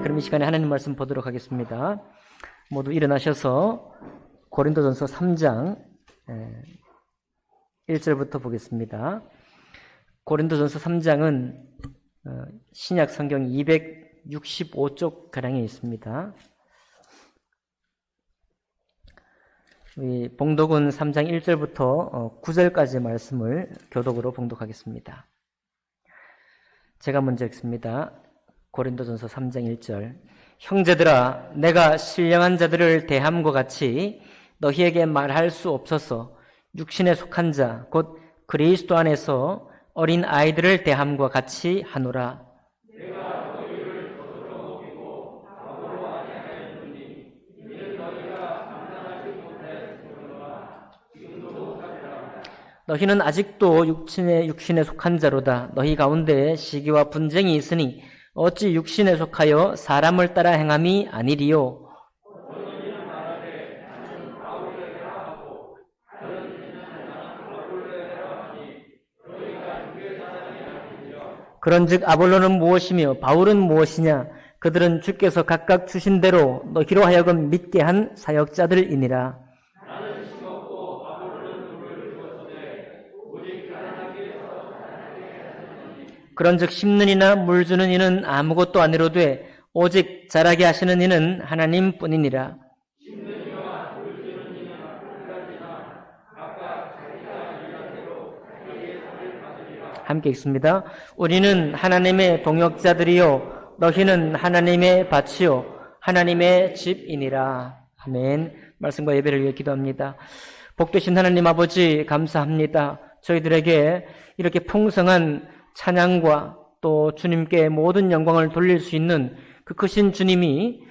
그럼 이 시간에 하나님 말씀 보도록 하겠습니다. 모두 일어나셔서 고린도전서 3장 1절부터 보겠습니다. 고린도전서 3장은 신약 성경 265쪽 가량에 있습니다. 우리 봉독은 3장 1절부터 9절까지의 말씀을 교독으로 봉독하겠습니다. 제가 먼저 읽습니다. 고린도전서 3장 1절. 형제들아, 내가 신령한 자들을 대함과 같이 너희에게 말할 수 없어서 육신에 속한 자, 곧 그리스도 안에서 어린 아이들을 대함과 같이 하노라. 내가 너희를 겉으로 먹이고 밥으로 아니하였느니 이는 너희가 감당하지 못하였으므로라. 지금도 못하리라. 너희는 아직도 육신에 속한 자로다. 너희 가운데 시기와 분쟁이 있으니 어찌 육신에 속하여 사람을 따라 행함이 아니리요. 그런즉 아볼로는 무엇이며 바울은 무엇이냐? 그들은 주께서 각각 주신 대로 너희로 하여금 믿게 한 사역자들이니라. 나는 심었고 바울은 물을 주었으되 오직 가난하게 해서 가난하게 하시느니. 그런즉 심는 이나 물 주는 이는 아무것도 아니로되 오직 자라게 하시는 이는 하나님뿐이니라. 함께 읽습니다. 우리는 하나님의 동역자들이요 너희는 하나님의 밭이요 하나님의 집이니라. 아멘. 말씀과 예배를 위해 기도합니다. 복되신 하나님 아버지 감사합니다. 저희들에게 이렇게 풍성한 찬양과 또 주님께 모든 영광을 돌릴 수 있는 그 크신 주님이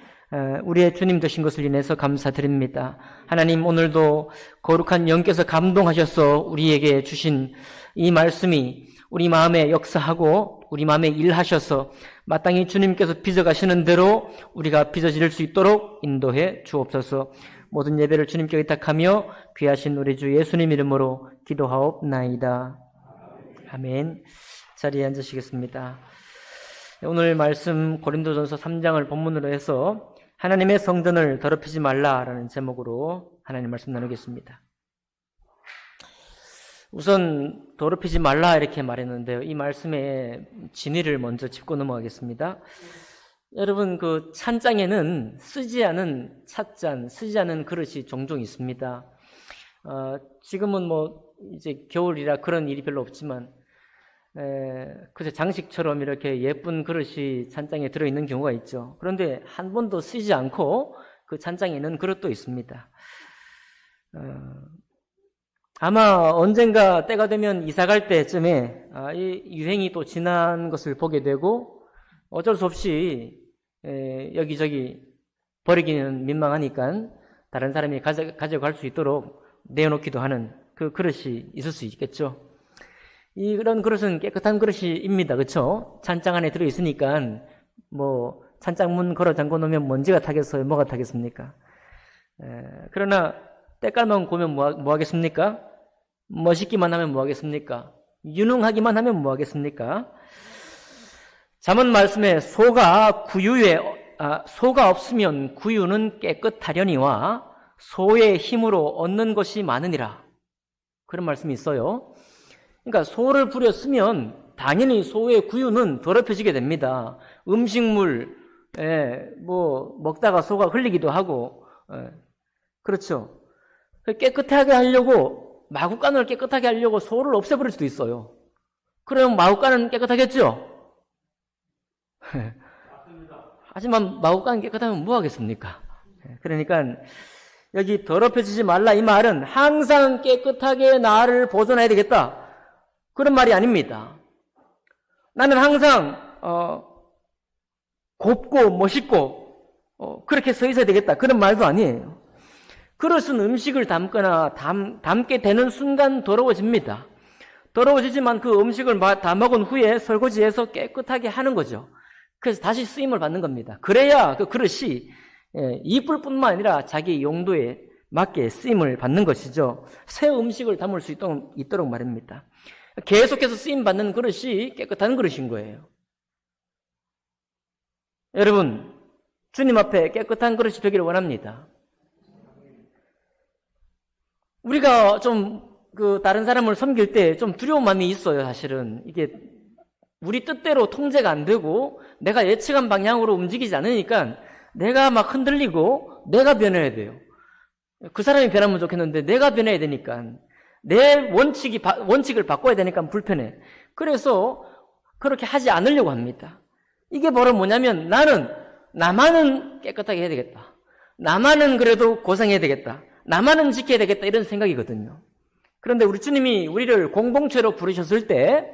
우리의 주님 되신 것을 인해서 감사드립니다. 하나님, 오늘도 거룩한 영께서 감동하셔서 우리에게 주신 이 말씀이 우리 마음에 역사하고 우리 마음에 일하셔서 마땅히 주님께서 빚어가시는 대로 우리가 빚어질 수 있도록 인도해 주옵소서. 모든 예배를 주님께 의탁하며 귀하신 우리 주 예수님 이름으로 기도하옵나이다. 아멘. 자리에 앉으시겠습니다. 오늘 말씀 고린도전서 3장을 본문으로 해서 하나님의 성전을 더럽히지 말라라는 제목으로 하나님 말씀 나누겠습니다. 우선 더럽히지 말라 이렇게 말했는데요. 이 말씀의 진위를 먼저 짚고 넘어가겠습니다. 여러분, 그 찬장에는 쓰지 않은 찻잔, 쓰지 않은 그릇이 종종 있습니다. 지금은 뭐 이제 겨울이라 그런 일이 별로 없지만 그저 장식처럼 이렇게 예쁜 그릇이 찬장에 들어있는 경우가 있죠. 그런데 한 번도 쓰지 않고 그 찬장에 있는 그릇도 있습니다. 아마 언젠가 때가 되면 이사 갈 때쯤에 이 유행이 또 지난 것을 보게 되고 어쩔 수 없이 여기저기 버리기는 민망하니까 다른 사람이 가져갈 수 있도록 내어놓기도 하는 그 그릇이 있을 수 있겠죠. 이런 그릇은 깨끗한 그릇입니다. 그렇죠? 찬장 안에 들어있으니까 뭐 찬장 문 걸어 잠궈 놓으면 먼지가 타겠어요? 뭐가 타겠습니까? 그러나 때깔만 고면 뭐 하겠습니까? 멋있기만 하면 뭐 하겠습니까? 유능하기만 하면 뭐 하겠습니까? 잠언 말씀에 소가 없으면 구유는 깨끗하려니와 소의 힘으로 얻는 것이 많으니라. 그런 말씀이 있어요. 그러니까 소를 부렸으면 당연히 소의 구유는 더럽혀지게 됩니다. 음식물, 뭐 먹다가 소가 흘리기도 하고, 그렇죠. 깨끗하게 하려고, 마구간을 깨끗하게 하려고 소를 없애버릴 수도 있어요. 그러면 마구간은 깨끗하겠죠? 하지만 마구간 깨끗하면 뭐 하겠습니까? 그러니까 여기 더럽혀지지 말라 이 말은 항상 깨끗하게 나를 보존해야 되겠다. 그런 말이 아닙니다. 나는 항상 곱고 멋있고 그렇게 서 있어야 되겠다. 그런 말도 아니에요. 그릇은 음식을 담거나 담게 되는 순간 더러워집니다. 더러워지지만 그 음식을 다 먹은 후에 설거지해서 깨끗하게 하는 거죠. 그래서 다시 쓰임을 받는 겁니다. 그래야 그 그릇이 이쁠 뿐만 아니라 자기 용도에 맞게 쓰임을 받는 것이죠. 새 음식을 담을 수 있도록 말입니다. 계속해서 쓰임받는 그릇이 깨끗한 그릇인 거예요. 여러분, 주님 앞에 깨끗한 그릇이 되기를 원합니다. 우리가 좀 다른 사람을 섬길 때 좀 두려운 마음이 있어요, 사실은. 이게 우리 뜻대로 통제가 안 되고 내가 예측한 방향으로 움직이지 않으니까 내가 막 흔들리고 내가 변해야 돼요. 그 사람이 변하면 좋겠는데 내가 변해야 되니까 내 원칙을 바꿔야 되니까 불편해. 그래서 그렇게 하지 않으려고 합니다. 이게 바로 뭐냐면 나만은 깨끗하게 해야 되겠다. 나만은 그래도 고생해야 되겠다. 나만은 지켜야 되겠다. 이런 생각이거든요. 그런데 우리 주님이 우리를 공동체로 부르셨을 때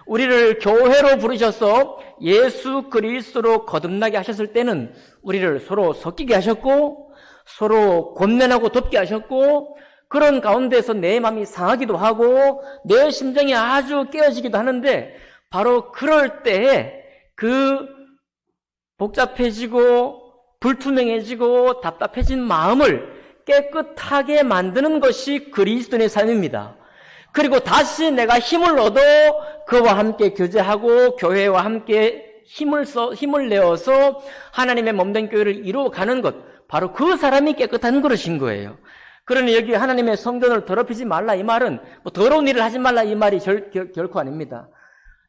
우리를 교회로 부르셔서 예수 그리스도로 거듭나게 하셨을 때는 우리를 서로 섞이게 하셨고 서로 권면하고 돕게 하셨고 그런 가운데서 내 마음이 상하기도 하고 내 심정이 아주 깨어지기도 하는데 바로 그럴 때에 그 복잡해지고 불투명해지고 답답해진 마음을 깨끗하게 만드는 것이 그리스도인의 삶입니다. 그리고 다시 내가 힘을 얻어 그와 함께 교제하고 교회와 함께 힘을 내어서 하나님의 몸된 교회를 이루어가는 것, 바로 그 사람이 깨끗한 그릇인 거예요. 그러니 여기 하나님의 성전을 더럽히지 말라 이 말은 뭐 더러운 일을 하지 말라 이 말이 결코 아닙니다.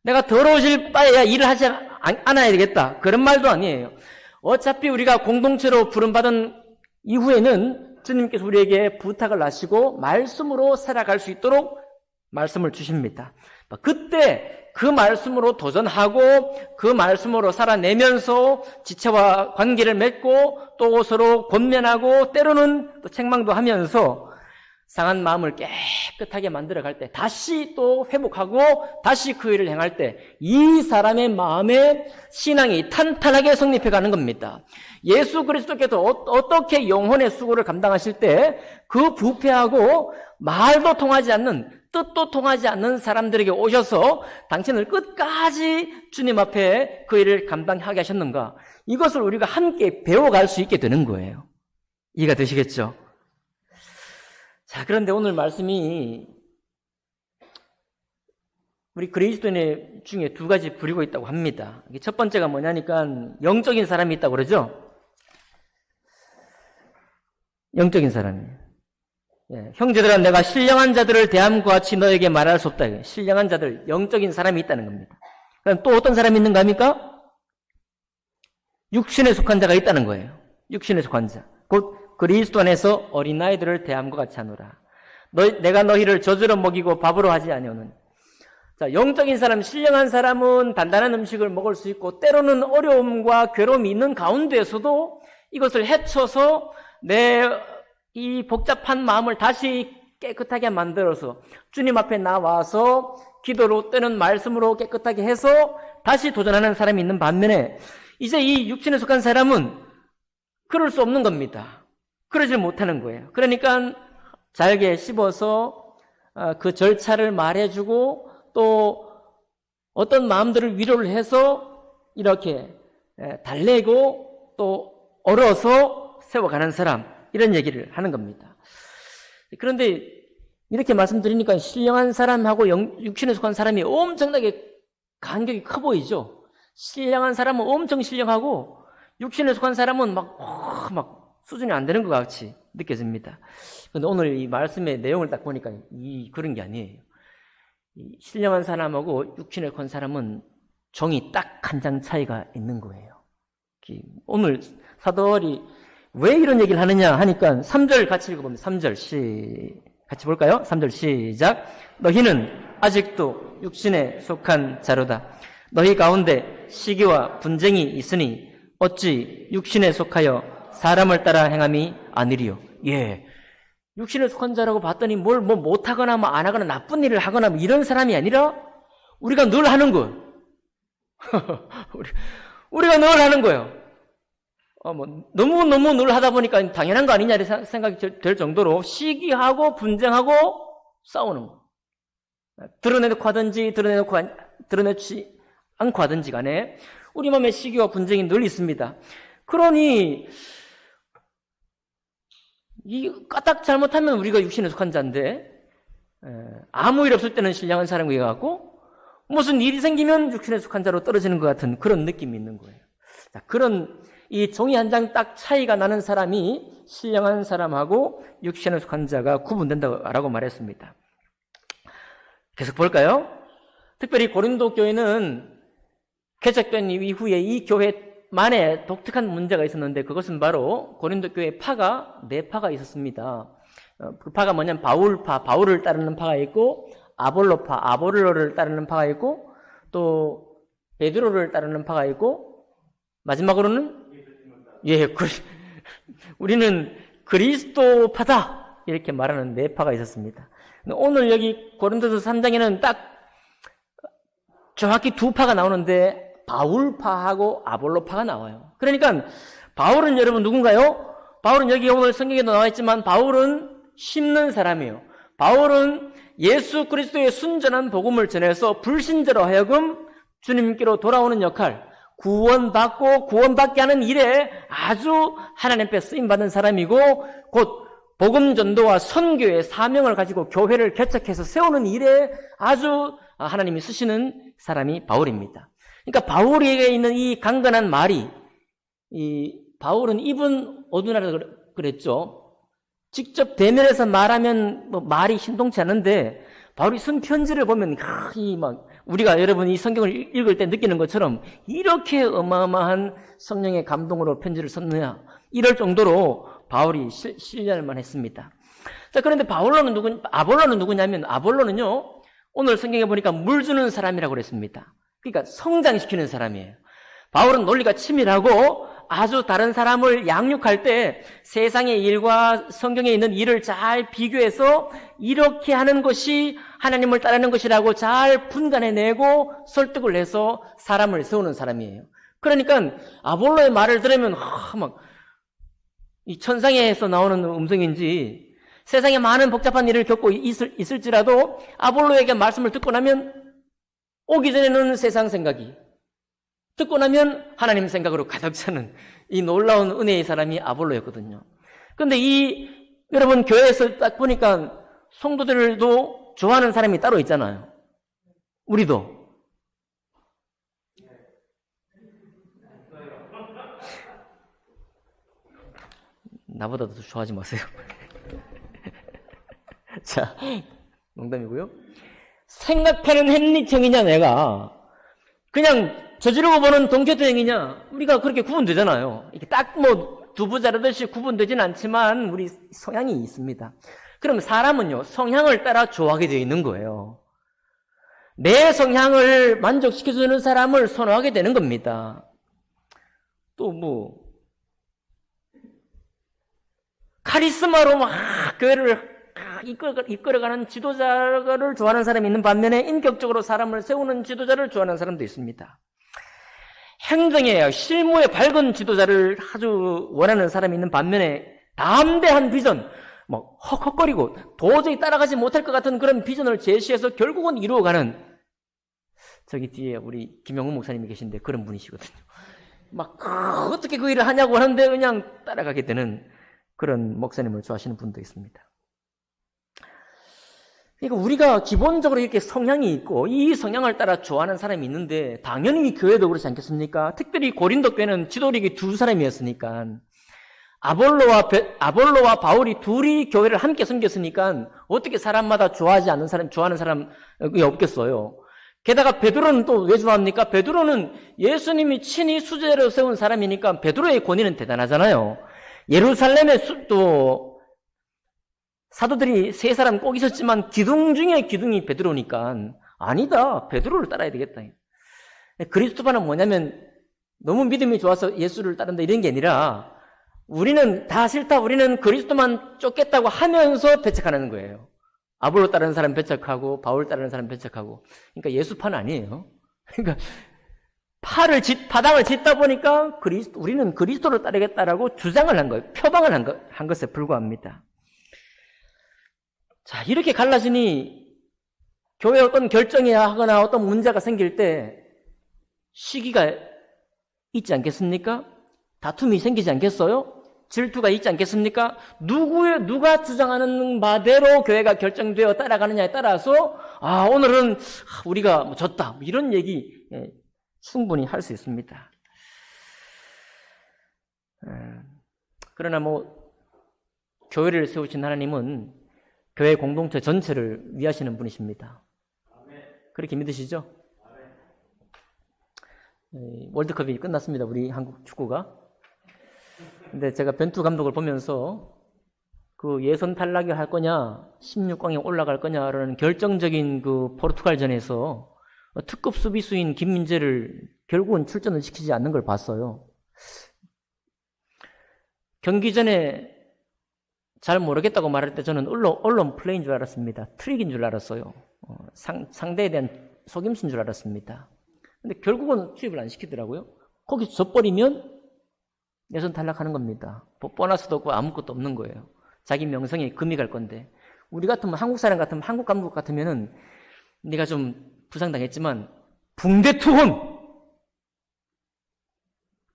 내가 더러워질 바에야 일을 하지 않아야 되겠다, 그런 말도 아니에요. 어차피 우리가 공동체로 부름받은 이후에는 주님께서 우리에게 부탁을 하시고 말씀으로 살아갈 수 있도록 말씀을 주십니다. 그때 그 말씀으로 도전하고 그 말씀으로 살아내면서 지체와 관계를 맺고 또 서로 권면하고 때로는 또 책망도 하면서 상한 마음을 깨끗하게 만들어갈 때 다시 또 회복하고 다시 그 일을 행할 때 이 사람의 마음에 신앙이 탄탄하게 성립해가는 겁니다. 예수 그리스도께서 어떻게 영혼의 수고를 감당하실 때 그 부패하고 말도 통하지 않는 뜻도 통하지 않는 사람들에게 오셔서 당신을 끝까지 주님 앞에 그 일을 감당하게 하셨는가, 이것을 우리가 함께 배워갈 수 있게 되는 거예요. 이해가 되시겠죠? 자, 그런데 오늘 말씀이 우리 그리스도인 중에 두 가지 부류가 있다고 합니다. 첫 번째가 뭐냐니까 영적인 사람이 있다고 그러죠? 영적인 사람이에요. 예, 형제들아 내가 신령한 자들을 대함과 같이 너에게 말할 수 없다. 신령한 자들, 영적인 사람이 있다는 겁니다. 그럼 또 어떤 사람이 있는가 합니까? 육신에 속한 자가 있다는 거예요. 육신에 속한 자. 곧 그리스도 안에서 어린아이들을 대함과 같이 하노라. 내가 너희를 젖으로 먹이고 밥으로 하지 아니오는. 자, 영적인 사람, 신령한 사람은 단단한 음식을 먹을 수 있고 때로는 어려움과 괴로움이 있는 가운데에서도 이것을 헤쳐서 내 이 복잡한 마음을 다시 깨끗하게 만들어서 주님 앞에 나와서 기도로 때는 말씀으로 깨끗하게 해서 다시 도전하는 사람이 있는 반면에 이제 이 육신에 속한 사람은 그럴 수 없는 겁니다. 그러지 못하는 거예요. 그러니까 잘게 씹어서 그 절차를 말해주고 또 어떤 마음들을 위로를 해서 이렇게 달래고 또 얼어서 세워가는 사람, 이런 얘기를 하는 겁니다. 그런데 이렇게 말씀드리니까 신령한 사람하고 육신에 속한 사람이 엄청나게 간격이 커 보이죠? 신령한 사람은 엄청 신령하고 육신에 속한 사람은 막 수준이 안 되는 것 같이 느껴집니다. 그런데 오늘 이 말씀의 내용을 딱 보니까 그런 게 아니에요. 이 신령한 사람하고 육신에 속한 사람은 종이 딱 한 장 차이가 있는 거예요. 오늘 사도 바울이 왜 이런 얘기를 하느냐 하니까 3절 같이 읽어봅니다. 3절 같이 볼까요? 3절 시작. 너희는 아직도 육신에 속한 자로다. 너희 가운데 시기와 분쟁이 있으니 어찌 육신에 속하여 사람을 따라 행함이 아니리요. 예, 육신에 속한 자라고 봤더니 뭘 못하거나 안 하거나 나쁜 일을 하거나 이런 사람이 아니라 우리가 늘 하는 거. 우리가 늘 하는 거예요. 너무 늘 하다 보니까 당연한 거 아니냐 생각이 될 정도로 시기하고 분쟁하고 싸우는 거. 드러내놓고 하든지 드러내지 않고 하든지 간에 우리 마음에 시기와 분쟁이 늘 있습니다. 그러니 까딱 잘못하면 우리가 육신에 속한 자인데 아무 일 없을 때는 신령한 사람이 같고 무슨 일이 생기면 육신에 속한 자로 떨어지는 것 같은 그런 느낌이 있는 거예요. 자, 그런 이 종이 한 장 딱 차이가 나는 사람이 신령한 사람하고 육신에 속한 자가 구분된다고 말했습니다. 계속 볼까요? 특별히 고린도 교회는 개척된 이후에 이 교회만의 독특한 문제가 있었는데, 그것은 바로 고린도 교회 파가 4파가 있었습니다. 그 파가 뭐냐면 바울파, 바울을 따르는 파가 있고, 아볼로파, 아볼로를 따르는 파가 있고, 또 베드로를 따르는 파가 있고, 마지막으로는 우리는 그리스도파다 이렇게 말하는 4파가 있었습니다. 오늘 여기 고린도서 3장에는 딱 정확히 2파가 나오는데 바울파하고 아볼로파가 나와요. 그러니까 바울은 여러분 누군가요? 바울은 여기 오늘 성경에도 나와 있지만 바울은 심는 사람이에요. 바울은 예수 그리스도의 순전한 복음을 전해서 불신자로 하여금 주님께로 돌아오는 역할, 구원받고 구원받게 하는 일에 아주 하나님 앞에 쓰임받은 사람이고, 곧 복음 전도와 선교의 사명을 가지고 교회를 개척해서 세우는 일에 아주 하나님이 쓰시는 사람이 바울입니다. 그러니까 바울에게 있는 이 강건한 말이, 이 바울은 입은 어두나라 그랬죠. 직접 대면해서 말하면 말이 신동치 않은데, 바울이 쓴 편지를 보면 우리가 여러분 이 성경을 읽을 때 느끼는 것처럼 이렇게 어마어마한 성령의 감동으로 편지를 썼느냐, 이럴 정도로 바울이 신뢰할만 했습니다. 자, 그런데 아볼로는 누구냐면, 아볼로는요, 오늘 성경에 보니까 물 주는 사람이라고 그랬습니다. 그러니까 성장시키는 사람이에요. 바울은 논리가 치밀하고 아주 다른 사람을 양육할 때 세상의 일과 성경에 있는 일을 잘 비교해서 이렇게 하는 것이 하나님을 따르는 것이라고 잘 분간해내고 설득을 해서 사람을 세우는 사람이에요. 그러니까 아볼로의 말을 들으면 이 천상에서 나오는 음성인지 세상에 많은 복잡한 일을 겪고 있을지라도 아볼로에게 말씀을 듣고 나면 오기 전에는 세상 생각이, 듣고 나면 하나님 생각으로 가득 차는 이 놀라운 은혜의 사람이 아볼로였거든요. 그런데 여러분 교회에서 딱 보니까 성도들도 좋아하는 사람이 따로 있잖아요. 우리도. 나보다도 좋아하지 마세요. 자, 농담이고요. 생각하는 헨리형이냐 내가 그냥 저지르고 보는 돈키호테형이냐, 우리가 그렇게 구분되잖아요. 이렇게 딱 두부 자르듯이 구분되진 않지만 우리 성향이 있습니다. 그럼 사람은요, 성향을 따라 좋아하게 되어 있는 거예요. 내 성향을 만족시켜주는 사람을 선호하게 되는 겁니다. 또 카리스마로 막 교회를 이끌어가는 지도자를 좋아하는 사람이 있는 반면에 인격적으로 사람을 세우는 지도자를 좋아하는 사람도 있습니다. 행정에 실무에 밝은 지도자를 아주 원하는 사람이 있는 반면에 담대한 비전, 헉헉거리고 도저히 따라가지 못할 것 같은 그런 비전을 제시해서 결국은 이루어가는, 저기 뒤에 우리 김영훈 목사님이 계신데 그런 분이시거든요. 어떻게 그 일을 하냐고 하는데 그냥 따라가게 되는 그런 목사님을 좋아하시는 분도 있습니다. 그러니까 우리가 기본적으로 이렇게 성향이 있고 이 성향을 따라 좋아하는 사람이 있는데, 당연히 교회도 그렇지 않겠습니까? 특별히 고린도 교회는 지도력이 2사람이었으니까, 아볼로와 바울이 둘이 교회를 함께 섬겼으니까 어떻게 사람마다 좋아하는 사람이 없겠어요. 게다가 베드로는 또 왜 좋아합니까? 베드로는 예수님이 친히 수제로 세운 사람이니까 베드로의 권위는 대단하잖아요. 예루살렘에 또 사도들이 3사람 꼭 있었지만 기둥 중에 기둥이 베드로니까 아니다, 베드로를 따라야 되겠다. 그리스도파는 뭐냐면 너무 믿음이 좋아서 예수를 따른다 이런 게 아니라, 우리는 다 싫다, 우리는 그리스도만 쫓겠다고 하면서 배척하는 거예요. 아볼로 따르는 사람 배척하고 바울 따르는 사람 배척하고. 그러니까 예수파는 아니에요. 그러니까 파당을 짓다 보니까 우리는 그리스도를 따르겠다라고 주장을 한 거예요. 표방을 한 것에 불과합니다. 자, 이렇게 갈라지니 교회에 어떤 결정이 하거나 어떤 문제가 생길 때 시기가 있지 않겠습니까? 다툼이 생기지 않겠어요? 질투가 있지 않겠습니까? 누가 주장하는 바대로 교회가 결정되어 따라가느냐에 따라서 오늘은 우리가 졌다, 、 뭐, 、 이런 얘기 충분히 할 수 있습니다. 、 자, 이렇게 갈라지니 교회에 어떤 결정이 하거나 어떤 문제가 생길 때 시기가 있지 않겠습니까? 다툼이 생기지 않겠어요? 질투가 있지 않겠습니까? 누가 주장하는 바대로 교회가 결정되어 따라가느냐에 따라서 오늘은 우리가 졌다, 이런 얘기 충분히 할 수 있습니다. 그러나 교회를 세우신 하나님은 교회 공동체 전체를 위하시는 분이십니다. 그렇게 믿으시죠? 월드컵이 끝났습니다. 우리 한국 축구가. 근데 제가 벤투 감독을 보면서 그 예선 탈락이 할 거냐, 16강에 올라갈 거냐라는 결정적인 그 포르투갈전에서 특급 수비수인 김민재를 결국은 출전을 시키지 않는 걸 봤어요. 경기 전에 잘 모르겠다고 말할 때 저는 언론 플레이인 줄 알았습니다. 트릭인 줄 알았어요. 상대에 대한 속임수인 줄 알았습니다. 근데 결국은 투입을 안 시키더라고요. 거기서 져버리면 예선 탈락하는 겁니다. 보너스도 없고 아무것도 없는 거예요. 자기 명성에 금이 갈 건데. 우리 같으면, 한국 사람 같으면, 한국 감독 같으면은 네가 좀 부상당했지만 붕대투혼!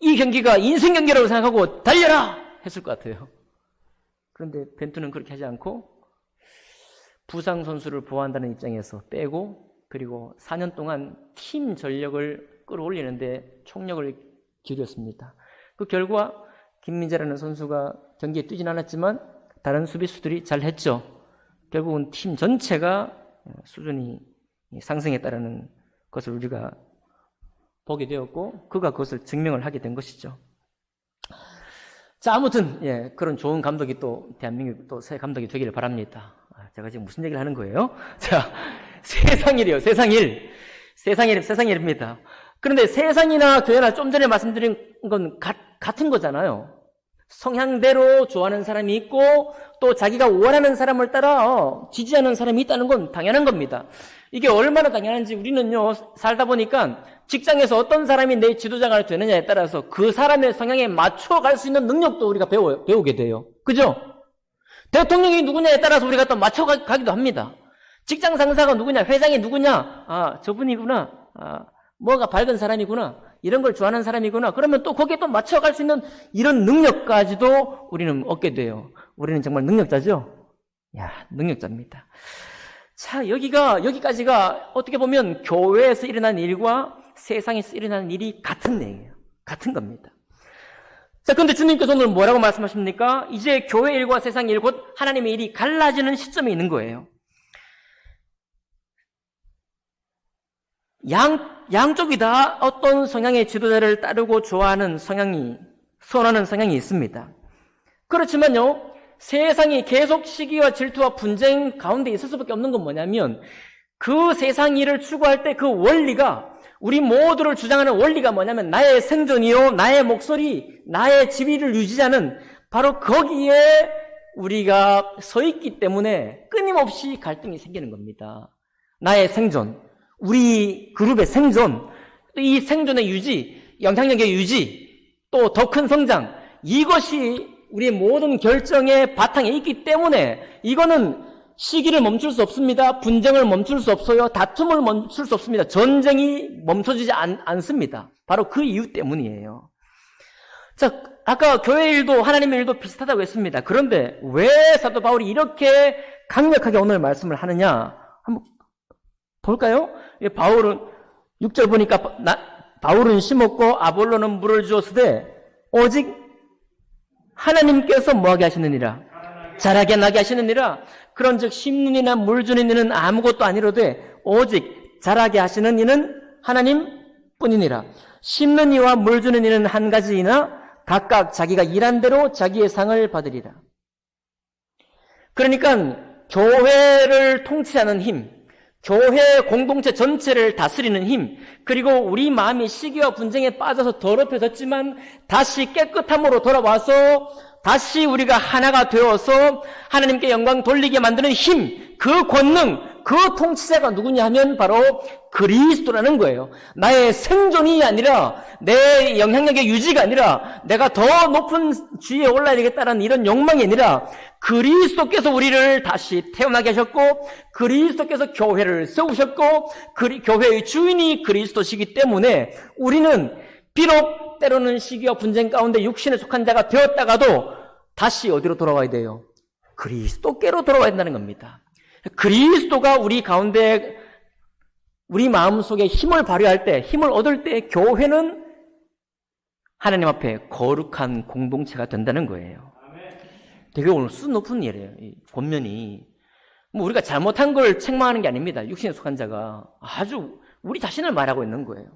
이 경기가 인생 경기라고 생각하고 달려라! 했을 것 같아요. 그런데 벤투는 그렇게 하지 않고 부상 선수를 보호한다는 입장에서 빼고, 그리고 4년 동안 팀 전력을 끌어올리는데 총력을 기울였습니다. 그 결과 김민재라는 선수가 경기에 뛰진 않았지만 다른 수비수들이 잘했죠. 결국은 팀 전체가 수준이 상승했다는 것을 우리가 보게 되었고, 그가 그것을 증명을 하게 된 것이죠. 자, 아무튼 그런 좋은 감독이 또 대한민국 또 새 감독이 되기를 바랍니다. 제가 지금 무슨 얘기를 하는 거예요? 자, 세상일이에요. 세상일입니다. 그런데 세상이나 교회나 좀 전에 말씀드린 건 같은 거잖아요. 성향대로 좋아하는 사람이 있고 또 자기가 원하는 사람을 따라 지지하는 사람이 있다는 건 당연한 겁니다. 이게 얼마나 당연한지 우리는요, 살다 보니까 직장에서 어떤 사람이 내 지도자가 되느냐에 따라서 그 사람의 성향에 맞춰갈 수 있는 능력도 우리가 배우게 돼요. 그죠? 대통령이 누구냐에 따라서 우리가 또 맞춰가기도 합니다. 직장 상사가 누구냐, 회장이 누구냐, 저분이구나, 뭐가 밝은 사람이구나, 이런 걸 좋아하는 사람이구나. 그러면 또 거기에 또 맞춰갈 수 있는 이런 능력까지도 우리는 얻게 돼요. 우리는 정말 능력자죠? 능력자입니다. 자, 여기까지가 어떻게 보면 교회에서 일어난 일과 세상에서 일어나는 일이 같은 얘기예요. 같은 겁니다. 자, 그런데 주님께서 오늘 뭐라고 말씀하십니까? 이제 교회 일과 세상 일, 곧 하나님의 일이 갈라지는 시점에 있는 거예요. 양쪽이 다 어떤 성향의 지도자를 따르고 좋아하는 선호하는 성향이 있습니다. 그렇지만요, 세상이 계속 시기와 질투와 분쟁 가운데 있을 수밖에 없는 건 뭐냐면, 그 세상 일을 추구할 때 그 원리가, 우리 모두를 주장하는 원리가 뭐냐면, 나의 생존이요, 나의 목소리, 나의 지위를 유지하는 바로 거기에 우리가 서 있기 때문에 끊임없이 갈등이 생기는 겁니다. 나의 생존, 우리 그룹의 생존, 이 생존의 유지, 영향력의 유지, 또 더 큰 성장, 이것이 우리의 모든 결정의 바탕에 있기 때문에 이거는 시기를 멈출 수 없습니다. 분쟁을 멈출 수 없어요. 다툼을 멈출 수 없습니다. 전쟁이 멈춰지지 않습니다. 바로 그 이유 때문이에요. 자, 아까 교회 일도 하나님의 일도 비슷하다고 했습니다. 그런데 왜 사도 바울이 이렇게 강력하게 오늘 말씀을 하느냐? 한번 볼까요? 바울은 6절 보니까 바울은 심었고 아볼로는 물을 주었으되 오직 하나님께서 뭐하게 하시느니라? 자라게 나게 하시느니라. 그런즉 심는 이나 물 주는 이는 아무것도 아니로되 오직 자라게 하시는 이는 하나님뿐이니라. 심는 이와 물 주는 이는 한 가지이나 각각 자기가 일한 대로 자기의 상을 받으리라. 그러니까 교회를 통치하는 힘, 교회 공동체 전체를 다스리는 힘, 그리고 우리 마음이 시기와 분쟁에 빠져서 더럽혀졌지만 다시 깨끗함으로 돌아와서 다시 우리가 하나가 되어서 하나님께 영광 돌리게 만드는 힘, 그 권능, 그 통치자가 누구냐 하면 바로 그리스도라는 거예요. 나의 생존이 아니라, 내 영향력의 유지가 아니라, 내가 더 높은 지위에 올라야 되겠다는 이런 욕망이 아니라 그리스도께서 우리를 다시 태어나게 하셨고, 그리스도께서 교회를 세우셨고, 교회의 주인이 그리스도시기 때문에 우리는 비록 때로는 시기와 분쟁 가운데 육신에 속한 자가 되었다가도 다시 어디로 돌아와야 돼요? 그리스도께로 돌아와야 된다는 겁니다. 그리스도가 우리 가운데, 우리 마음속에 힘을 발휘할 때, 힘을 얻을 때 교회는 하나님 앞에 거룩한 공동체가 된다는 거예요. 되게 오늘 수준 높은 일이에요. 이 권면이. 뭐 우리가 잘못한 걸 책망하는 게 아닙니다. 육신에 속한 자가 아주 우리 자신을 말하고 있는 거예요.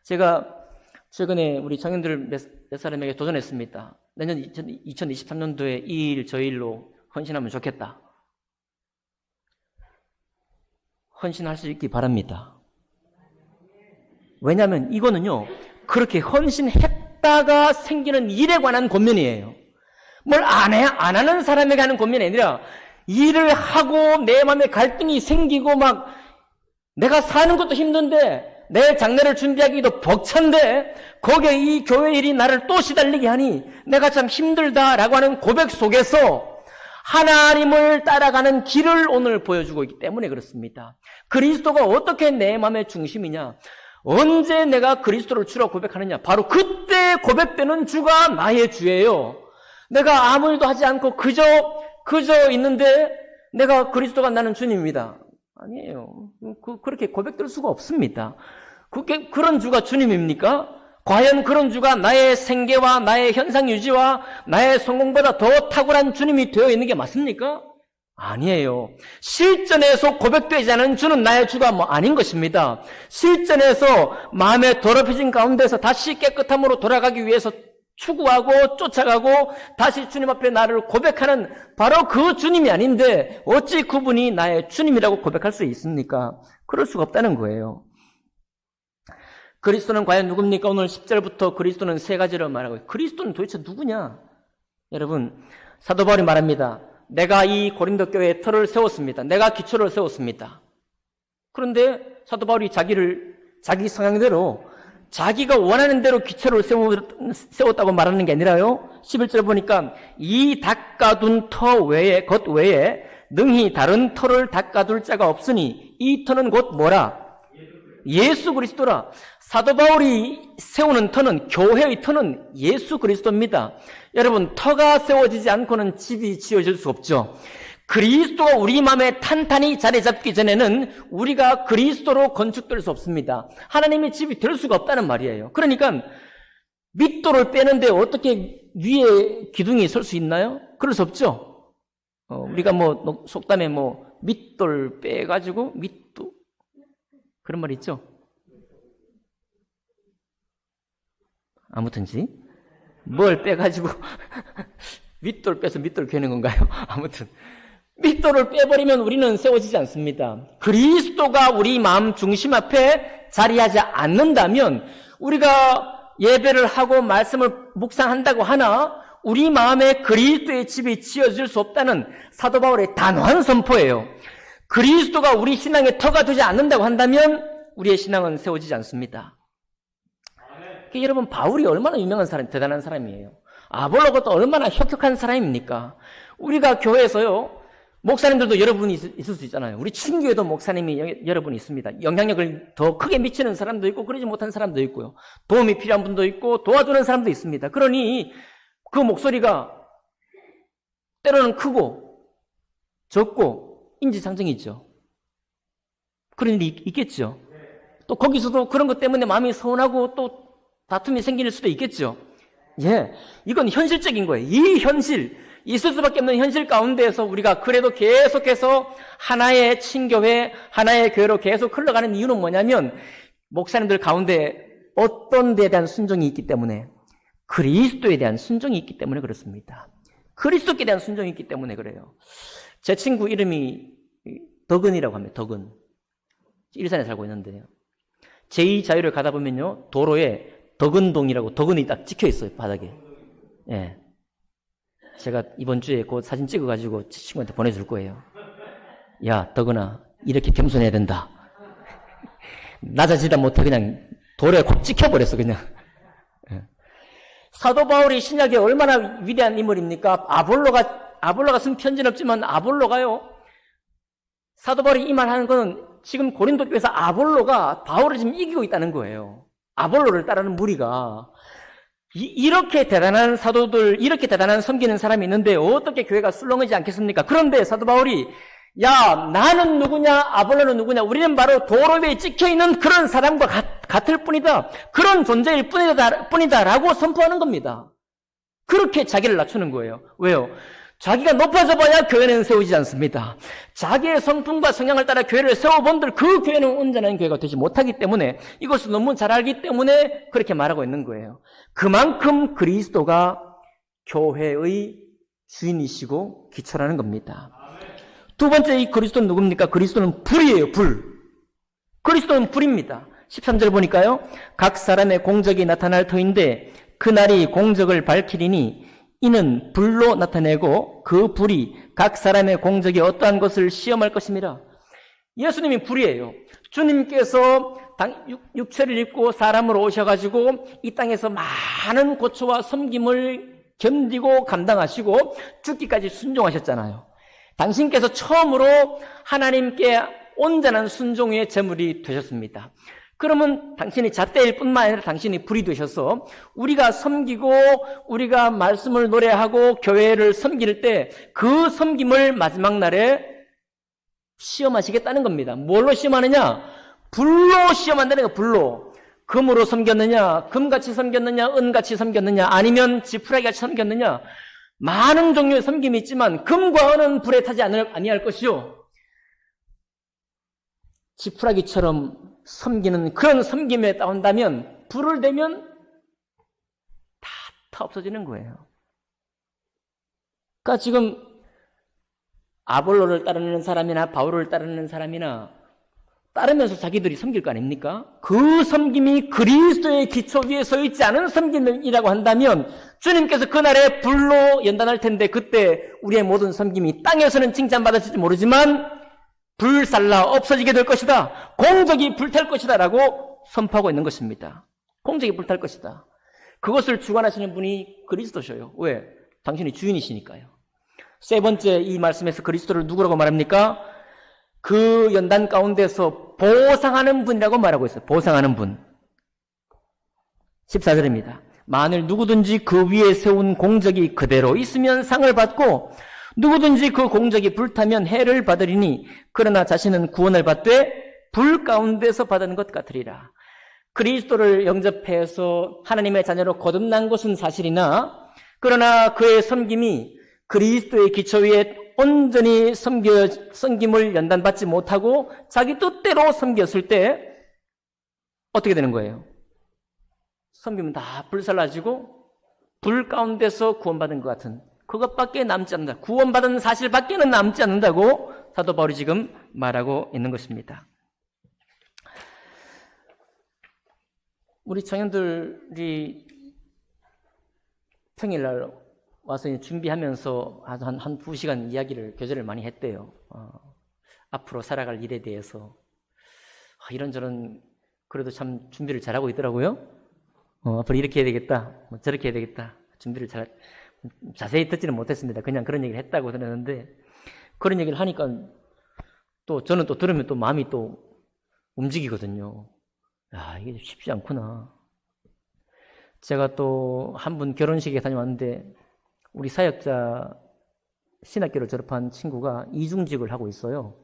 제가 최근에 우리 청년들 몇 사람에게 도전했습니다. 내년 2023년도에 이 일 저 일로 헌신하면 좋겠다. 헌신할 수 있기 바랍니다. 왜냐하면 이거는요, 그렇게 헌신했다가 생기는 일에 관한 권면이에요. 뭘 안 하는 사람에게 하는 권면이 아니라 일을 하고 내 마음에 갈등이 생기고 막 내가 사는 것도 힘든데 내 장례를 준비하기도 벅찬데 거기에 이 교회 일이 나를 또 시달리게 하니 내가 참 힘들다라고 하는 고백 속에서 하나님을 따라가는 길을 오늘 보여주고 있기 때문에 그렇습니다. 그리스도가 어떻게 내 마음의 중심이냐? 언제 내가 그리스도를 주라고 고백하느냐? 바로 그때 고백되는 주가 나의 주예요. 내가 아무 일도 하지 않고 그저 있는데 내가 그리스도가 나는 주님입니다. 아니에요. 그렇게 고백될 수가 없습니다. 그런 주가 주님입니까? 과연 그런 주가 나의 생계와 나의 현상 유지와 나의 성공보다 더 탁월한 주님이 되어 있는 게 맞습니까? 아니에요. 실전에서 고백되지 않은 주는 나의 주가 아닌 것입니다. 실전에서 마음에 더럽혀진 가운데서 다시 깨끗함으로 돌아가기 위해서 추구하고 쫓아가고 다시 주님 앞에 나를 고백하는 바로 그 주님이 아닌데 어찌 그분이 나의 주님이라고 고백할 수 있습니까? 그럴 수가 없다는 거예요. 그리스도는 과연 누굽니까? 오늘 10절부터 그리스도는 세 가지를 말하고 있어요. 그리스도는 도대체 누구냐? 여러분, 사도 바울이 말합니다. 내가 이 고린도 교회에 터를 세웠습니다. 내가 기초를 세웠습니다. 그런데 사도 바울이 자기 성향대로 자기가 원하는 대로 기초를 세웠다고 말하는 게 아니라요. 11절 보니까 이 닦아둔 것 외에 능히 다른 터를 닦아둘 자가 없으니 이 터는 곧 뭐라? 예수 그리스도라. 사도 바울이 세우는 터는, 교회의 터는 예수 그리스도입니다. 여러분, 터가 세워지지 않고는 집이 지어질 수 없죠. 그리스도가 우리 마음에 탄탄히 자리 잡기 전에는 우리가 그리스도로 건축될 수 없습니다. 하나님의 집이 될 수가 없다는 말이에요. 그러니까 밑돌을 빼는데 어떻게 위에 기둥이 설 수 있나요? 그럴 수 없죠. 우리가 속담에 밑돌 빼가지고 그런 말 있죠. 아무튼지 뭘 빼가지고 밑돌 빼서 밑돌 괴는 건가요? 아무튼 밑돌을 빼버리면 우리는 세워지지 않습니다. 그리스도가 우리 마음 중심 앞에 자리하지 않는다면 우리가 예배를 하고 말씀을 묵상한다고 하나 우리 마음에 그리스도의 집이 지어질 수 없다는 사도 바울의 단호한 선포예요. 그리스도가 우리 신앙의 터가 되지 않는다고 한다면 우리의 신앙은 세워지지 않습니다. 여러분, 바울이 얼마나 유명한 사람, 대단한 사람이에요. 아볼로가 또 얼마나 혁혁한 사람입니까? 우리가 교회에서요, 목사님들도 여러분이 있을 수 있잖아요. 우리 친교에도 목사님이 여러분이 있습니다. 영향력을 더 크게 미치는 사람도 있고 그러지 못한 사람도 있고요. 도움이 필요한 분도 있고 도와주는 사람도 있습니다. 그러니 그 목소리가 때로는 크고 적고 인지상정이 있죠. 그런 일이 있겠죠. 또 거기서도 그런 것 때문에 마음이 서운하고 또 다툼이 생길 수도 있겠죠. 이건 현실적인 거예요. 이 현실, 있을 수밖에 없는 현실 가운데에서 우리가 그래도 계속해서 하나의 친교회, 하나의 교회로 계속 흘러가는 이유는 뭐냐면 목사님들 가운데 어떤 데에 대한 순종이 있기 때문에, 그리스도에 대한 순종이 있기 때문에 그렇습니다. 그리스도께 대한 순종이 있기 때문에 그래요. 제 친구 이름이 덕은이라고 합니다. 덕은. 일산에 살고 있는데요. 제2자유를 가다 보면요, 도로에 덕은동이라고 덕은이 딱 찍혀 있어요, 바닥에. 제가 이번 주에 그 사진 찍어가지고 친구한테 보내줄 거예요. 야, 덕은아, 이렇게 겸손해야 된다. 낮아지다 못해 그냥 돌에 콕 찍혀버렸어, 그냥. 사도 바울이 신약에 얼마나 위대한 인물입니까? 아볼로가 쓴 편지는 없지만 아볼로가요, 사도 바울이 이 말 하는 거는 지금 고린도 교회에서 아볼로가 바울을 지금 이기고 있다는 거예요. 아볼로를 따르는 무리가. 이렇게 대단한 사도들, 이렇게 대단한 섬기는 사람이 있는데 어떻게 교회가 술렁이지 않겠습니까? 그런데 사도 바울이, 야, 나는 누구냐, 아볼로는 누구냐, 우리는 바로 도로 위에 찍혀있는 그런 사람과 같다. 같을 뿐이다. 그런 존재일 뿐이다라고 선포하는 겁니다. 그렇게 자기를 낮추는 거예요. 왜요? 자기가 높아져 봐야 교회는 세우지 않습니다. 자기의 성품과 성향을 따라 교회를 세워본들 그 교회는 온전한 교회가 되지 못하기 때문에 이것을 너무 잘 알기 때문에 그렇게 말하고 있는 거예요. 그만큼 그리스도가 교회의 주인이시고 기초라는 겁니다. 두 번째 이 그리스도는 누굽니까? 그리스도는 불이에요. 불. 그리스도는 불입니다. 13절 보니까요. 각 사람의 공적이 나타날 터인데 그날이 공적을 밝히리니 이는 불로 나타내고 그 불이 각 사람의 공적이 어떠한 것을 시험할 것입니다. 예수님이 불이에요. 주님께서 육체를 입고 사람으로 오셔가지고 이 땅에서 많은 고초와 섬김을 견디고 감당하시고 죽기까지 순종하셨잖아요. 당신께서 처음으로 하나님께 온전한 순종의 제물이 되셨습니다. 그러면 당신이 잣대일 뿐만 아니라 당신이 불이 되셔서 우리가 섬기고 우리가 말씀을 노래하고 교회를 섬길 때 그 섬김을 마지막 날에 시험하시겠다는 겁니다. 뭘로 시험하느냐? 불로 시험한다는 거예요. 불로. 금으로 섬겼느냐? 금같이 섬겼느냐? 은같이 섬겼느냐? 아니면 지푸라기같이 섬겼느냐? 많은 종류의 섬김이 있지만 금과 은은 불에 타지 아니할 것이요. 지푸라기처럼 섬기는 그런 섬김에 따온다면 불을 대면 다 없어지는 거예요. 그러니까 지금 아볼로를 따르는 사람이나 바울을 따르는 사람이나 따르면서 자기들이 섬길 거 아닙니까? 그 섬김이 그리스도의 기초 위에 서 있지 않은 섬김이라고 한다면 주님께서 그날에 불로 연단할 텐데 그때 우리의 모든 섬김이 땅에서는 칭찬받았을지 모르지만 불살라 없어지게 될 것이다. 공적이 불탈 것이다 라고 선포하고 있는 것입니다. 공적이 불탈 것이다. 그것을 주관하시는 분이 그리스도셔요. 왜? 당신이 주인이시니까요. 세 번째 이 말씀에서 그리스도를 누구라고 말합니까? 그 연단 가운데서 보상하는 분이라고 말하고 있어요. 보상하는 분. 14절입니다. 만일 누구든지 그 위에 세운 공적이 그대로 있으면 상을 받고 누구든지 그 공적이 불타면 해를 받으리니 그러나 자신은 구원을 받되 불 가운데서 받은 것 같으리라. 그리스도를 영접해서 하나님의 자녀로 거듭난 것은 사실이나 그러나 그의 섬김이 그리스도의 기초 위에 온전히 섬김을 연단받지 못하고 자기 뜻대로 섬겼을 때 어떻게 되는 거예요? 섬김은 다 불살라지고 불 가운데서 구원받은 것 같은 그것밖에 남지 않는다. 구원받은 사실밖에는 남지 않는다고 사도 바울이 지금 말하고 있는 것입니다. 우리 청년들이 평일날 와서 준비하면서 한 2시간 이야기를, 교제를 많이 했대요. 앞으로 살아갈 일에 대해서. 이런저런, 그래도 참 준비를 잘하고 있더라고요. 앞으로 이렇게 해야 되겠다. 저렇게 해야 되겠다. 준비를 자세히 듣지는 못했습니다. 그냥 그런 얘기를 했다고 들었는데, 그런 얘기를 하니까 또 저는 또 들으면 또 마음이 또 움직이거든요. 이게 쉽지 않구나. 제가 또 한 분 결혼식에 다녀왔는데, 우리 사역자 신학교를 졸업한 친구가 이중직을 하고 있어요.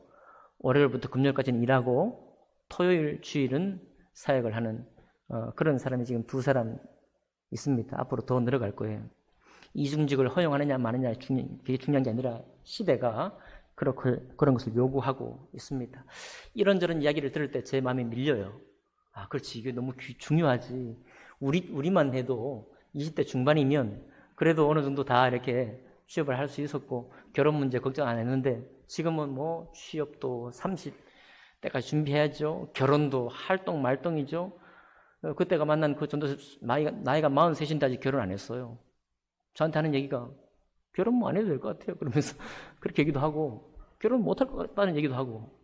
월요일부터 금요일까지는 일하고 토요일, 주일은 사역을 하는 그런 사람이 지금 2사람 있습니다. 앞으로 더 늘어갈 거예요. 이중직을 허용하느냐 마느냐 그게 중요한 게 아니라 시대가 그런 것을 요구하고 있습니다. 이런저런 이야기를 들을 때 제 마음이 밀려요. 그렇지, 이게 너무 중요하지. 우리만 해도 20대 중반이면 그래도 어느 정도 다 이렇게 취업을 할 수 있었고 결혼 문제 걱정 안 했는데 지금은 뭐 취업도 30대까지 준비해야죠. 결혼도 할동 말동이죠. 그때가 만난 그 전도사 나이가 43인데 아직 결혼 안 했어요. 저한테 하는 얘기가 결혼 뭐 안 해도 될 것 같아요. 그러면서 그렇게 얘기도 하고 결혼 못 할 것 같다는 얘기도 하고,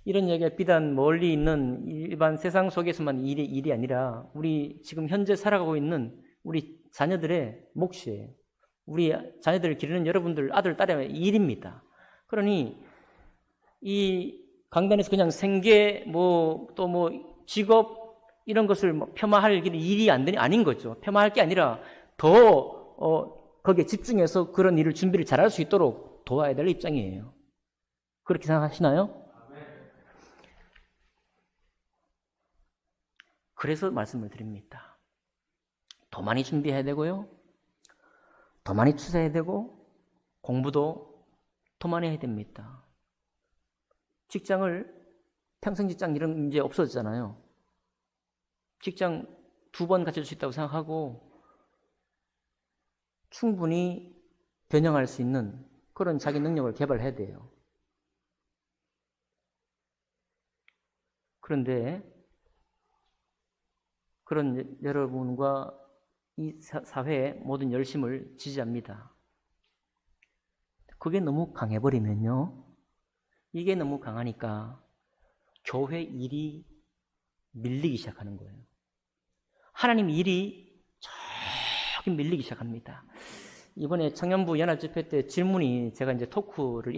이런 얘기가 비단 멀리 있는 일반 세상 속에서만 일이 아니라 우리 지금 현재 살아가고 있는 우리 자녀들의 몫이에요. 우리 자녀들을 기르는 여러분들 아들, 딸의 일입니다. 그러니 이 강단에서 그냥 생계 또 직업 이런 것을 폄하할 일이 아닌 거죠. 폄하할 게 아니라 더 거기에 집중해서 그런 일을 준비를 잘할 수 있도록 도와야 될 입장이에요. 그렇게 생각하시나요? 그래서 말씀을 드립니다. 더 많이 준비해야 되고요. 더 많이 투자해야 되고 공부도 더 많이 해야 됩니다. 직장을 평생 직장 이런 문제 없어졌잖아요. 직장 2번 가질 수 있다고 생각하고 충분히 변형할 수 있는 그런 자기 능력을 개발해야 돼요. 그런데 그런 여러분과 이 사회의 모든 열심을 지지합니다. 그게 너무 강해버리면요. 이게 너무 강하니까 교회 일이 밀리기 시작하는 거예요. 하나님 일이 저기 밀리기 시작합니다. 이번에 청년부 연합집회 때 질문이 제가 이제 토크를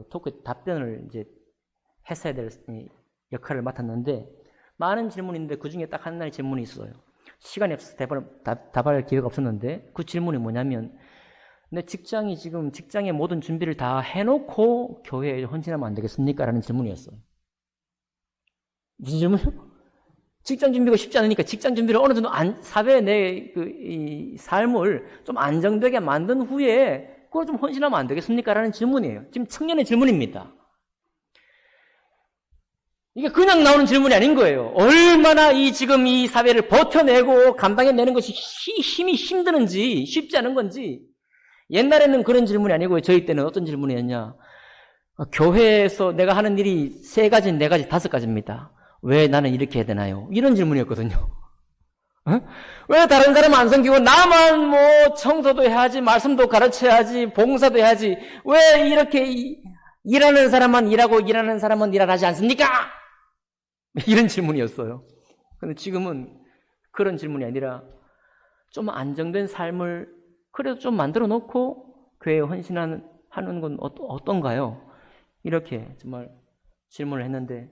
토크 답변을 이제 했어야 될 역할을 맡았는데 많은 질문인데 그 중에 딱 하나의 질문이 있어요. 시간이 없어서 답할 기회가 없었는데 그 질문이 뭐냐면 내 직장이 지금 직장의 모든 준비를 다 해놓고 교회에 헌신하면 안 되겠습니까? 라는 질문이었어요. 무슨 질문이요? 직장 준비가 쉽지 않으니까 직장 준비를 어느 정도 사회의 이 삶을 좀 안정되게 만든 후에 그걸 좀 헌신하면 안 되겠습니까? 라는 질문이에요. 지금 청년의 질문입니다. 이게 그냥 나오는 질문이 아닌 거예요. 얼마나 지금 이 사회를 버텨내고 감당해내는 것이 힘이 힘드는지 쉽지 않은 건지. 옛날에는 그런 질문이 아니고요. 저희 때는 어떤 질문이었냐. 교회에서 내가 하는 일이 3가지, 4가지, 5가지입니다. 왜 나는 이렇게 해야 되나요? 이런 질문이었거든요. 왜 다른 사람은 안 섬기고 나만 뭐 청소도 해야지, 말씀도 가르쳐야지, 봉사도 해야지. 왜 이렇게 일하는 사람만 일하고 일하는 사람은 일 안 하지 않습니까? 이런 질문이었어요. 근데 지금은 그런 질문이 아니라 좀 안정된 삶을 그래도 좀 만들어 놓고 교회에 헌신하는 건 어떤가요? 이렇게 정말 질문을 했는데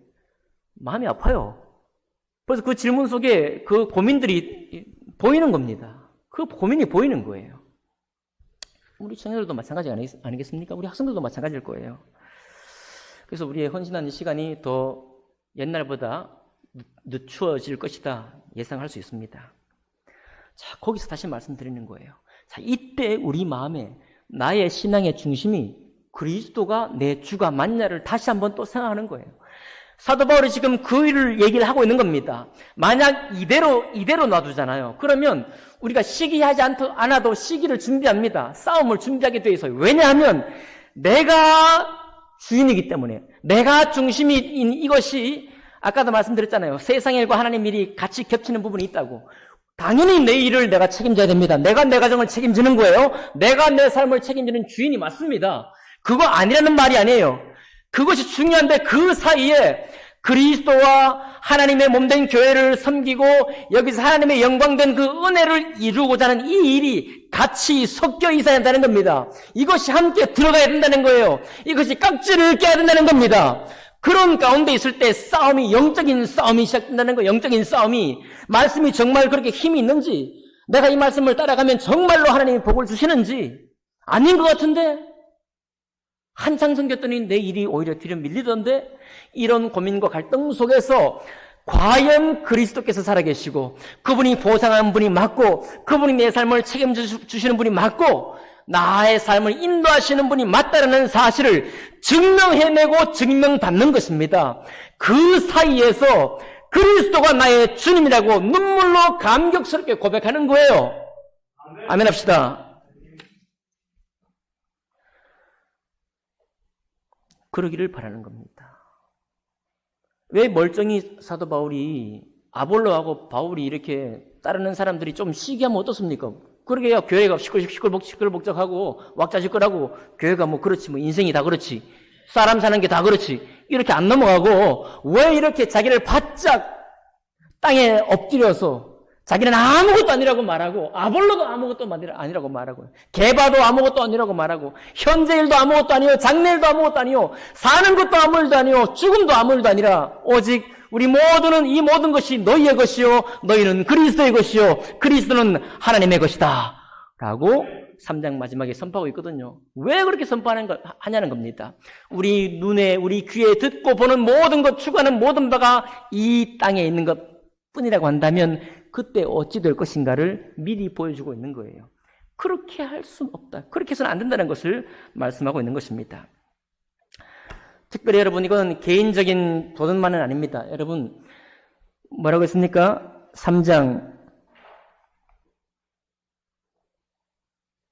마음이 아파요. 그래서 그 질문 속에 그 고민들이 보이는 겁니다. 그 고민이 보이는 거예요. 우리 청년들도 마찬가지 아니겠습니까? 우리 학생들도 마찬가지일 거예요. 그래서 우리의 헌신하는 시간이 더 옛날보다 늦추어질 것이다 예상할 수 있습니다. 자, 거기서 다시 말씀드리는 거예요. 자, 이때 우리 마음에 나의 신앙의 중심이 그리스도가 내 주가 맞냐를 다시 한번 또 생각하는 거예요. 사도 바울이 지금 그 일을 얘기를 하고 있는 겁니다. 만약 이대로 놔두잖아요. 그러면 우리가 시기하지 않아도 시기를 준비합니다. 싸움을 준비하게 돼 있어요. 왜냐하면 내가 주인이기 때문에, 내가 중심인 이것이 아까도 말씀드렸잖아요. 세상의 일과 하나님 일이 같이 겹치는 부분이 있다고. 당연히 내 일을 내가 책임져야 됩니다. 내가 내 가정을 책임지는 거예요. 내가 내 삶을 책임지는 주인이 맞습니다. 그거 아니라는 말이 아니에요. 그것이 중요한데 그 사이에 그리스도와 하나님의 몸된 교회를 섬기고 여기서 하나님의 영광된 그 은혜를 이루고자 하는 이 일이 같이 섞여 있어야 한다는 겁니다. 이것이 함께 들어가야 된다는 거예요. 이것이 깍지를 껴야 된다는 겁니다. 그런 가운데 있을 때 영적인 싸움이 시작된다는 거예요. 영적인 싸움이. 말씀이 정말 그렇게 힘이 있는지, 내가 이 말씀을 따라가면 정말로 하나님이 복을 주시는지 아닌 것 같은데 한창 섬겼더니 내 일이 오히려 뒤로 밀리던데, 이런 고민과 갈등 속에서 과연 그리스도께서 살아계시고 그분이 보상한 분이 맞고 그분이 내 삶을 책임주시는 분이 맞고 나의 삶을 인도하시는 분이 맞다는 사실을 증명해내고 증명받는 것입니다. 그 사이에서 그리스도가 나의 주님이라고 눈물로 감격스럽게 고백하는 거예요. 아멘 합시다. 그러기를 바라는 겁니다. 왜 멀쩡히 사도 바울이, 아볼로하고 바울이 이렇게 따르는 사람들이 좀 시기하면 어떻습니까? 그러게요. 교회가 시끌벅적하고 왁자지껄하고 교회가 뭐 그렇지, 뭐 인생이 다 그렇지, 사람 사는 게 다 그렇지, 이렇게 안 넘어가고 왜 이렇게 자기를 바짝 땅에 엎드려서 자기는 아무것도 아니라고 말하고, 아볼로도 아무것도 아니라고 말하고, 게바도 아무것도 아니라고 말하고, 현재 일도 아무것도 아니요, 장래 일도 아무것도 아니요, 사는 것도 아무 일도 아니요, 죽음도 아무 일도 아니라 오직 우리 모두는 이 모든 것이 너희의 것이요, 너희는 그리스도의 것이요, 그리스도는 하나님의 것이다 라고 3장 마지막에 선포하고 있거든요. 왜 그렇게 선포하냐는 겁니다. 우리 눈에, 우리 귀에 듣고 보는 모든 것, 추구하는 모든 바가 이 땅에 있는 것, 뿐이라고 한다면 그때 어찌 될 것인가를 미리 보여주고 있는 거예요. 그렇게 할 수는 없다. 그렇게 해서는 안 된다는 것을 말씀하고 있는 것입니다. 특별히 여러분, 이건 개인적인 도전만은 아닙니다. 여러분, 뭐라고 했습니까? 3장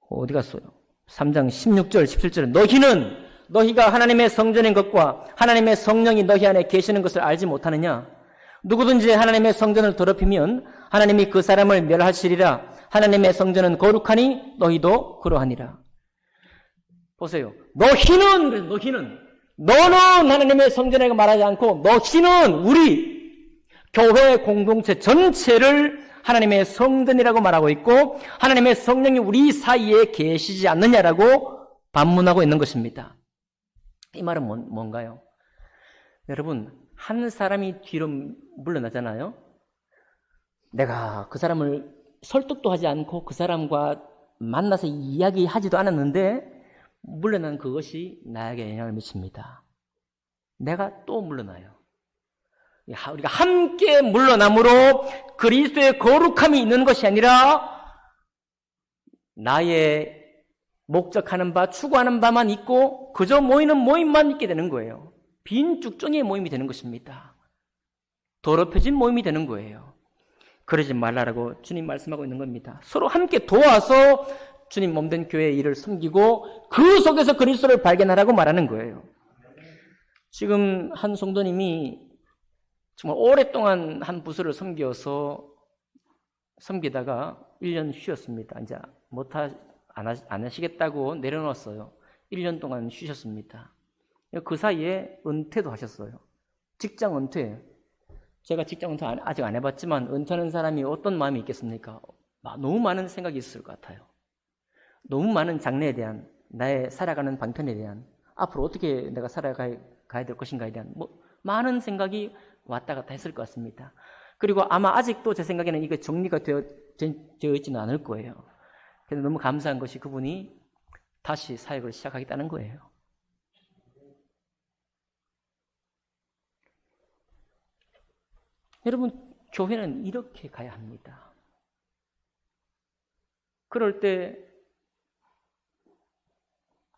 어디 갔어요? 3장 16절, 17절은 너희가 하나님의 성전인 것과 하나님의 성령이 너희 안에 계시는 것을 알지 못하느냐? 누구든지 하나님의 성전을 더럽히면 하나님이 그 사람을 멸하시리라. 하나님의 성전은 거룩하니 너희도 그러하니라. 보세요. 너는 하나님의 성전이라고 말하지 않고 너희는 우리 교회 공동체 전체를 하나님의 성전이라고 말하고 있고 하나님의 성령이 우리 사이에 계시지 않느냐라고 반문하고 있는 것입니다. 이 말은 뭔가요? 여러분, 한 사람이 뒤로 물러나잖아요. 내가 그 사람을 설득도 하지 않고 그 사람과 만나서 이야기하지도 않았는데 물러난 그것이 나에게 영향을 미칩니다. 내가 또 물러나요. 우리가 함께 물러남으로 그리스도의 거룩함이 있는 것이 아니라 나의 목적하는 바, 추구하는 바만 있고 그저 모이는 모임만 있게 되는 거예요. 빈 쭉정이의 모임이 되는 것입니다. 더럽혀진 모임이 되는 거예요. 그러지 말라라고 주님 말씀하고 있는 겁니다. 서로 함께 도와서 주님 몸된 교회의 일을 섬기고 그 속에서 그리스도를 발견하라고 말하는 거예요. 지금 한 성도님이 정말 오랫동안 한 부서를 섬기다가 1년 쉬었습니다. 이제 안 하시겠다고 내려놓았어요. 1년 동안 쉬셨습니다. 그 사이에 은퇴도 하셨어요. 직장 은퇴. 제가 직장 은퇴 아직 안 해봤지만 은퇴하는 사람이 어떤 마음이 있겠습니까? 너무 많은 생각이 있을 것 같아요. 너무 많은 장래에 대한, 나의 살아가는 방편에 대한, 앞으로 어떻게 내가 살아가야 될 것인가에 대한 많은 생각이 왔다 갔다 했을 것 같습니다. 그리고 아마 아직도 제 생각에는 이게 정리가 되어 있지는 않을 거예요. 그래서 너무 감사한 것이 그분이 다시 사역을 시작하겠다는 거예요. 여러분, 교회는 이렇게 가야 합니다. 그럴 때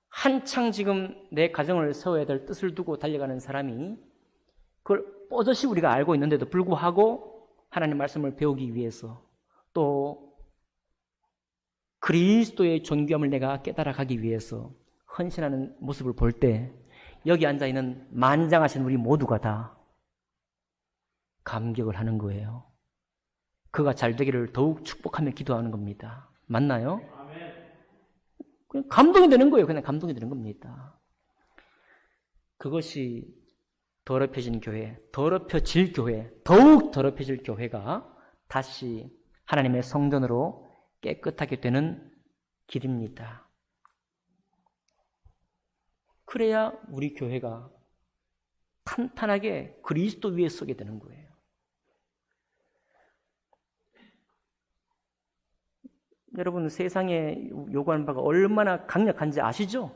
한창 지금 내 가정을 세워야 될 뜻을 두고 달려가는 사람이 그걸 뽀듯이 우리가 알고 있는데도 불구하고 하나님 말씀을 배우기 위해서 또 그리스도의 존귀함을 내가 깨달아가기 위해서 헌신하는 모습을 볼 때 여기 앉아있는 만장하신 우리 모두가 다 감격을 하는 거예요. 그가 잘 되기를 더욱 축복하며 기도하는 겁니다. 맞나요? 그냥 감동이 되는 거예요. 그냥 감동이 되는 겁니다. 그것이 더럽혀진 교회, 더럽혀질 교회, 더욱 더럽혀질 교회가 다시 하나님의 성전으로 깨끗하게 되는 길입니다. 그래야 우리 교회가 탄탄하게 그리스도 위에 서게 되는 거예요. 여러분, 세상에 요구하는 바가 얼마나 강력한지 아시죠?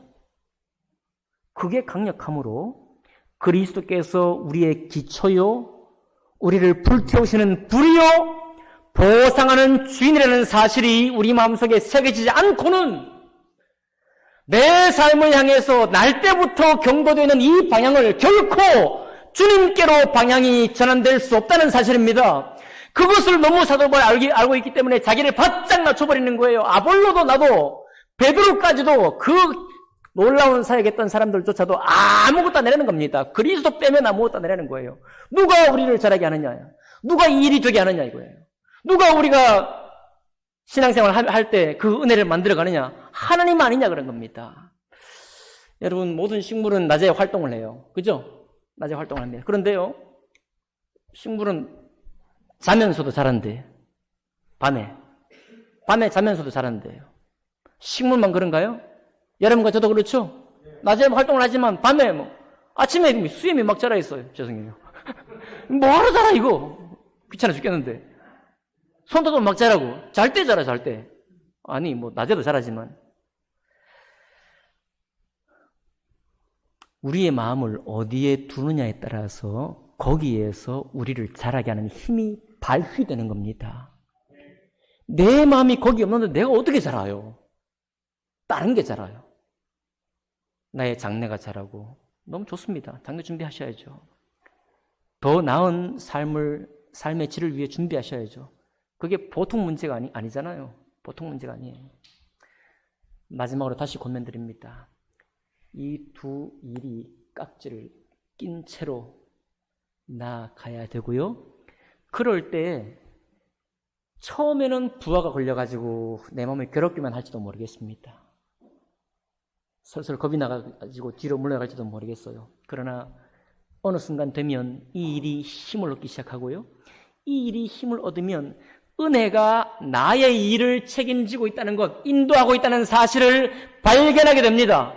그게 강력함으로 그리스도께서 우리의 기초요, 우리를 불태우시는 불이요, 보상하는 주인이라는 사실이 우리 마음속에 새겨지지 않고는 내 삶을 향해서 날 때부터 경고되는 이 방향을 결코 주님께로 방향이 전환될 수 없다는 사실입니다. 그것을 너무 사도 바울이 알고 있기 때문에 자기를 바짝 낮춰버리는 거예요. 아볼로도 나도 베드로까지도 그 놀라운 사역했던 사람들조차도 아무것도 안 내려는 겁니다. 그리스도 빼면 아무것도 안 내려는 거예요. 누가 우리를 잘하게 하느냐? 누가 이 일이 되게 하느냐 이거예요. 누가 우리가 신앙생활 할 때 그 은혜를 만들어가느냐? 하나님 아니냐 그런 겁니다. 여러분, 모든 식물은 낮에 활동을 해요. 그죠? 낮에 활동을 합니다. 그런데요, 식물은 자면서도 자란대요. 밤에 자면서도 자란대요. 식물만 그런가요? 여러분과 저도 그렇죠? 낮에 활동을 하지만 밤에 아침에 수염이 막 자라 있어요. 죄송해요. 뭐하러 자라 이거? 귀찮아 죽겠는데. 손도 막 자라고. 잘 때 자라, 잘 때. 아니 낮에도 자라지만. 우리의 마음을 어디에 두느냐에 따라서 거기에서 우리를 자라게 하는 힘이 발휘되는 겁니다. 내 마음이 거기 없는데 내가 어떻게 자라요? 다른 게 자라요. 나의 장래가 자라고 너무 좋습니다. 장래 준비하셔야죠. 더 나은 삶의 질을 위해 준비하셔야죠. 그게 보통 문제가 아니잖아요. 보통 문제가 아니에요. 마지막으로 다시 권면드립니다. 이 두 일이 깍지를 낀 채로 나아가야 되고요. 그럴 때 처음에는 부하가 걸려가지고 내 마음이 괴롭기만 할지도 모르겠습니다. 슬슬 겁이 나가지고 뒤로 물러갈지도 모르겠어요. 그러나 어느 순간 되면 이 일이 힘을 얻기 시작하고요. 이 일이 힘을 얻으면 은혜가 나의 일을 책임지고 있다는 것, 인도하고 있다는 사실을 발견하게 됩니다.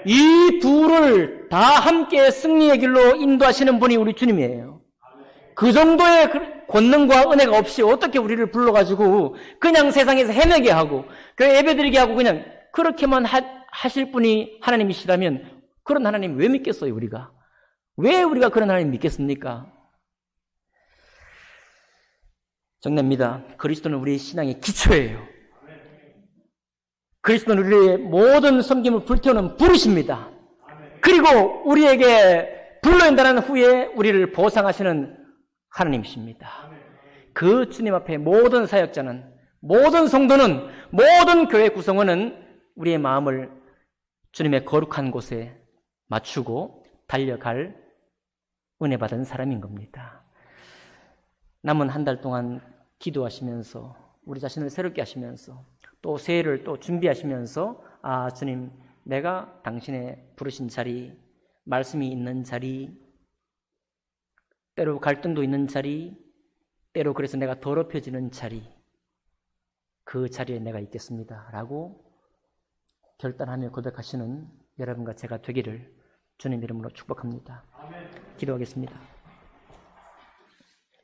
이 둘을 다 함께 승리의 길로 인도하시는 분이 우리 주님이에요. 그 정도의 권능과 은혜가 없이 어떻게 우리를 불러가지고 그냥 세상에서 헤매게 하고 예배드리게 하고 그냥 그렇게만 하실 분이 하나님이시라면 그런 하나님 왜 믿겠어요, 우리가? 왜 우리가 그런 하나님 믿겠습니까? 정리합니다. 그리스도는 우리의 신앙의 기초예요. 그리스도는 우리의 모든 섬김을 불태우는 불이십니다. 그리고 우리에게 불러낸다는 후에 우리를 보상하시는 하나님이십니다. 그 주님 앞에 모든 사역자는, 모든 성도는, 모든 교회 구성원은 우리의 마음을 주님의 거룩한 곳에 맞추고 달려갈 은혜 받은 사람인 겁니다. 남은 한 달 동안 기도하시면서 우리 자신을 새롭게 하시면서 또 새해를 또 준비하시면서 주님, 내가 당신의 부르신 자리, 말씀이 있는 자리, 때로 갈등도 있는 자리, 때로 그래서 내가 더럽혀지는 자리, 그 자리에 내가 있겠습니다 라고 결단하며 고백하시는 여러분과 제가 되기를 주님 이름으로 축복합니다. 기도하겠습니다.